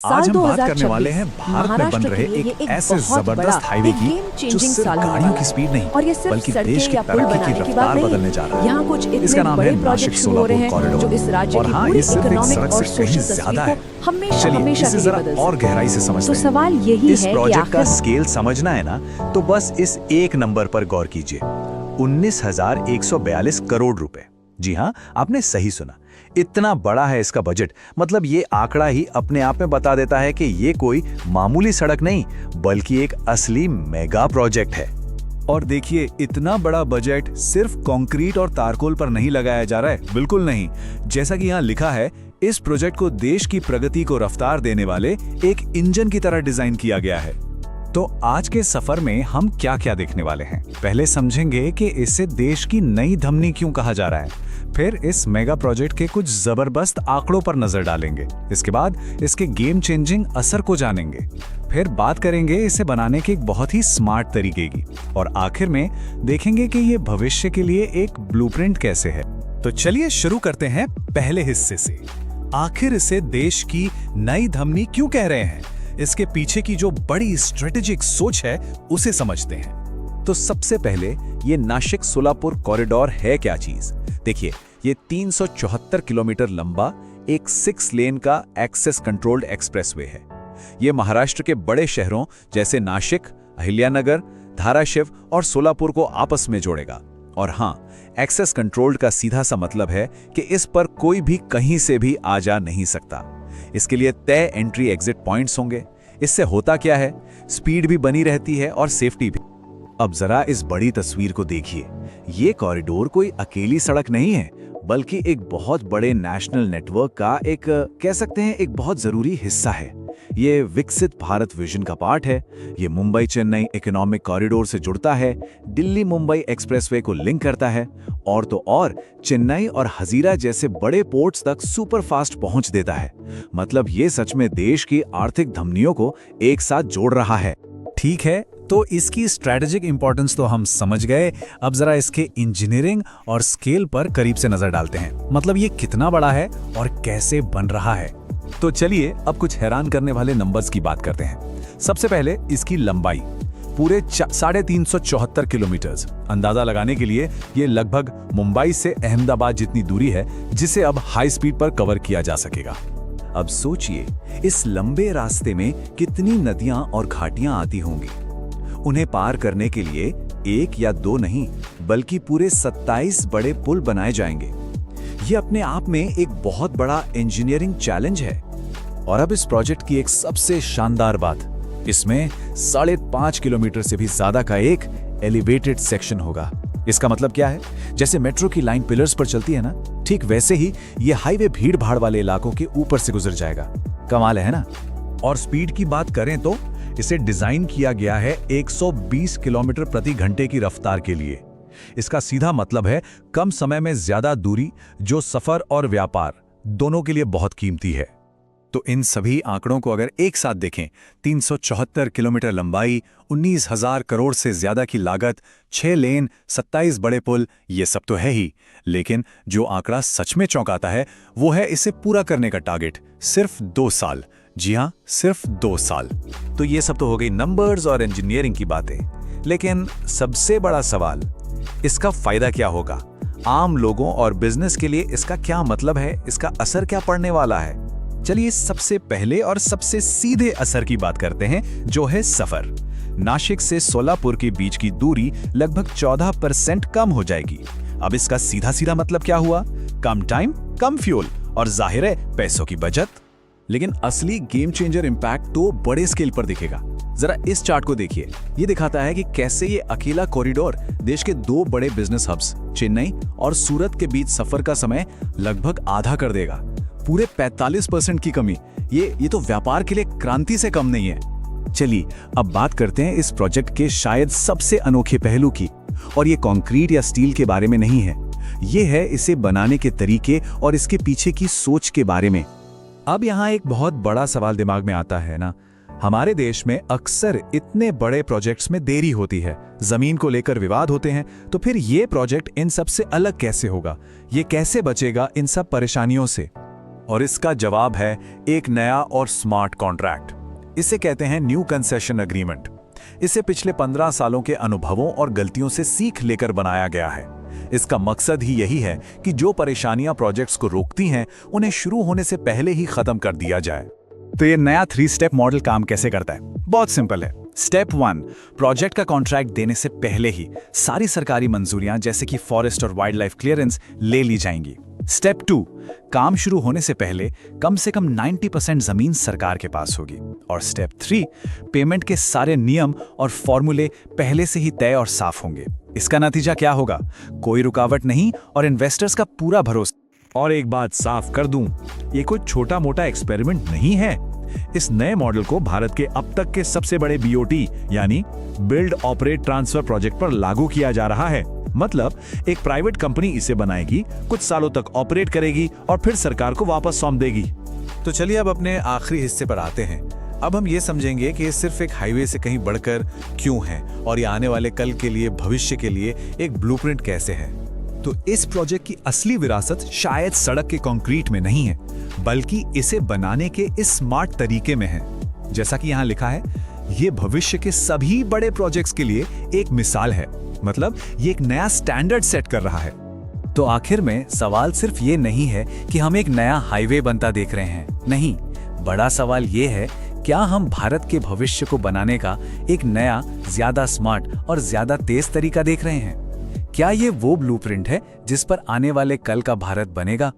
आज हम बात करने वाले हैं भारत में बन रहे एक ऐसे जबरदस्त हाईवे की जो सिर्फ गाड़ियों की स्पीड नहीं बल्कि देश की तरक्की की रफ्तार बदलने जा रहा है। यहाँ कुछ इसका नाम है नासिक सोलापुर कॉरिडोर और हाँ, ये सिर्फ एक सड़क से कहीं ज्यादा है। चलिए इसे जरा और गहराई से समझते हैं। सवाल यही इस प्रोजेक्ट का स्केल समझना है ना, तो बस इस एक नंबर पर गौर कीजिए, 19,142 करोड़ रुपए। जी हाँ, आपने सही सुना, इतना बड़ा है इसका बजट। मतलब ये आंकड़ा ही अपने आप में बता देता है कि ये कोई मामूली सड़क नहीं बल्कि एक असली मेगा प्रोजेक्ट है। और देखिए, इतना बड़ा बजट सिर्फ कंक्रीट और तारकोल पर नहीं लगाया जा रहा है, बिल्कुल नहीं। जैसा कि यहाँ लिखा है, इस प्रोजेक्ट को देश की प्रगति को रफ्तार देने वाले एक इंजन की तरह डिजाइन किया गया है। तो आज के सफर में हम क्या क्या देखने वाले हैं? पहले समझेंगे कि इसे देश की नई धमनी क्यों कहा जा रहा है। फिर इस मेगा प्रोजेक्ट के कुछ जबरदस्त आंकड़ों पर नजर डालेंगे। इसके बाद इसके गेम चेंजिंग असर को जानेंगे। फिर बात करेंगे इसे बनाने के एक बहुत ही स्मार्ट तरीके की। और आखिर में देखेंगे कि ये भविष्य के लिए एक ब्लूप्रिंट कैसे है। तो चलिए शुरू करते हैं पहले हिस्से से। आखिर इसे देश की नई धमनी क्यों कह रहे हैं? इसके पीछे की जो बड़ी स्ट्रेटेजिक सोच है उसे समझते हैं। तो सबसे पहले ये नासिक सोलापुर कॉरिडोर है क्या चीज? देखिए, ये 374 किलोमीटर लंबा एक 6 लेन का एक्सेस कंट्रोल्ड एक्सप्रेसवे है। ये महाराष्ट्र के बड़े शहरों जैसे नासिक, अहिल्यानगर, धाराशिव और सोलापुर को आपस में जोड़ेगा। और हाँ, एक्सेस कंट्रोल्ड का सीधा सा मतलब है कि इस पर कोई भी कहीं से भी आ जा नहीं सकता। इसके लिए तय एंट्री एग्जिट पॉइंट्स होंगे। इससे होता क्या है, स्पीड भी बनी रहती है और सेफ्टी भी। अब जरा इस बड़ी तस्वीर को देखिए। ये कॉरिडोर कोई अकेली सड़क नहीं है बल्कि एक बहुत बड़े नेशनल नेटवर्क का एक कह सकते हैं एक बहुत जरूरी हिस्सा है। ये विकसित भारत विजन का पार्ट है। ये मुंबई चेन्नई इकोनॉमिक कॉरिडोर से जुड़ता है, दिल्ली मुंबई एक्सप्रेसवे को लिंक करता है और तो और चेन्नई और हजीरा जैसे बड़े पोर्ट्स तक सुपर फास्ट पहुंच देता है। मतलब ये सच में देश की आर्थिक धमनियों को एक साथ जोड़ रहा है। ठीक है, तो इसकी स्ट्रैटेजिक इंपॉर्टेंस तो हम समझ गए। अब जरा इसके इंजीनियरिंग और स्केल पर करीब से नजर डालते हैं। मतलब ये कितना बड़ा है और कैसे बन रहा है। तो चलिए अब कुछ हैरान करने वाले नंबर्स की बात करते हैं। सबसे पहले इसकी लंबाई पूरे 374 किलोमीटर। अंदाजा लगाने के लिए ये लगभग मुंबई से अहमदाबाद जितनी दूरी है, जिसे अब हाई स्पीड पर कवर किया जा सकेगा। अब सोचिए, इस लंबे रास्ते में कितनी नदियां और घाटियां आती होंगी। उन्हें पार करने के लिए एक या दो नहीं बल्कि पूरे 27 बड़े पुल बनाए जाएंगे। ये अपने आप में एक बहुत बड़ा इंजीनियरिंग चैलेंज है। और अब इस प्रोजेक्ट की एक सबसे शानदार बात, इसमें 5.5 किलोमीटर से भी ज्यादा का एक एलिवेटेड सेक्शन होगा। इसका मतलब क्या है? जैसे मेट्रो की लाइन पिलर्स पर चलती है ना, ठीक वैसे ही ये हाईवे भीड़ भाड़ वाले इलाकों के ऊपर से गुजर जाएगा। कमाल है ना? और स्पीड की बात करें तो इसे डिजाइन किया गया है 120 किलोमीटर प्रति घंटे की रफ्तार के लिए। इसका सीधा मतलब है कम समय में ज्यादा दूरी, जो सफर और व्यापार दोनों के लिए बहुत कीमती है। तो इन सभी आंकड़ों को अगर एक साथ देखें, 374 किलोमीटर लंबाई, 19,000 करोड़ से ज्यादा की लागत, 6 लेन, 27 बड़े पुल, ये सब तो है ही। लेकिन जो आंकड़ा सच में चौंकाता है वो है इसे पूरा करने का टारगेट, सिर्फ 2 साल। जी हाँ, सिर्फ 2 साल। तो ये सब तो हो गई नंबर्स और इंजीनियरिंग की बातें। लेकिन सबसे बड़ा सवाल, इसका फायदा क्या होगा? आम लोगों और बिजनेस के लिए इसका क्या मतलब है? इसका असर क्या पड़ने वाला है? चलिए सबसे पहले और सबसे सीधे असर की बात करते हैं, जो है सफर। नासिक से सोलापुर के बीच की दूरी लगभग 14% कम हो जाएगी। अब इसका सीधा सीधा मतलब क्या हुआ? कम टाइम, कम फ्यूल और जाहिर है पैसों की बचत। लेकिन असली गेम चेंजर इंपैक्ट तो बड़े स्केल पर दिखेगा। जरा इस चार्ट को देखिए। ये दिखाता है कि कैसे ये अकेला कॉरिडोर देश के 2 बड़े बिजनेस हब्स चेन्नई और सूरत के बीच सफर का समय लगभग आधा कर देगा। पूरे 45% की कमी। ये तो व्यापार के लिए क्रांति से कम नहीं है। चलिए अब बात करते हैं इस प्रोजेक्ट के शायद सबसे अनोखे पहलू की। और ये कंक्रीट या स्टील के बारे में नहीं है, ये है इसे बनाने के तरीके और इसके पीछे की सोच के बारे में। अब यहाँ एक बहुत बड़ा सवाल दिमाग में आता है ना, हमारे देश में अक्सर इतने बड़े प्रोजेक्ट्स में देरी होती है, जमीन को लेकर विवाद होते हैं। तो फिर ये प्रोजेक्ट इन सब से अलग कैसे होगा? ये कैसे बचेगा इन सब परेशानियों से? और इसका जवाब है एक नया और स्मार्ट कॉन्ट्रैक्ट। इसे कहते हैं न्यू कंसेशन एग्रीमेंट। इसे पिछले 15 सालों के अनुभवों और गलतियों से सीख लेकर बनाया गया है। इसका मकसद ही यही है कि जो परेशानियां प्रोजेक्ट्स को रोकती हैं, उन्हें शुरू होने से पहले ही खत्म कर दिया जाए। तो ये नया 3 स्टेप मॉडल काम कैसे करता है? बहुत सिंपल है। स्टेप 1, प्रोजेक्ट का कॉन्ट्रैक्ट देने से पहले ही सारी सरकारी मंजूरियां जैसे कि फॉरेस्ट और वाइल्ड लाइफ क्लियरेंस ले ली जाएंगी। स्टेप 2, काम शुरू होने से पहले कम से कम 90% जमीन सरकार के पास होगी। और स्टेप 3, पेमेंट के सारे नियम और फॉर्मूले पहले से ही तय और साफ होंगे। इसका नतीजा क्या होगा? कोई रुकावट नहीं और इन्वेस्टर्स का पूरा भरोसा। और एक बात साफ कर दूं, ये कोई छोटा मोटा एक्सपेरिमेंट नहीं है। इस नए मॉडल को भारत के अब तक के सबसे बड़े बीओटी यानी बिल्ड ऑपरेट ट्रांसफर प्रोजेक्ट पर लागू किया जा रहा है। मतलब एक प्राइवेट कंपनी इसे बनाएगी, कुछ सालों तक ऑपरेट करेगी और फिर सरकार को वापस सौंप देगी। तो चलिए अब अपने आखिरी हिस्से पर आते हैं। अब हम ये समझेंगे कि ये सिर्फ एक हाईवे से कहीं बढ़कर क्यों है और ये आने वाले कल के लिए, भविष्य के लिए एक ब्लूप्रिंट कैसे है। तो इस प्रोजेक्ट की असली विरासत शायद सड़क के कंक्रीट में नहीं है, बल्कि इसे बनाने के इस स्मार्ट तरीके में है। जैसा कि यहाँ लिखा है, ये भविष्य के सभी बड़े प्रोजेक्ट्स के लिए एक मिसाल है। मतलब ये एक नया स्टैंडर्ड सेट कर रहा है। तो आखिर में सवाल सिर्फ ये नहीं है कि हम एक नया हाईवे बनता देख रहे हैं। नहीं, बड़ा सवाल ये है, क्या हम भारत के भविष्य को बनाने का एक नया, ज्यादा स्मार्ट और ज्यादा तेज तरीका देख रहे हैं? क्या ये वो ब्लूप्रिंट है जिस पर आने वाले कल का भारत बनेगा?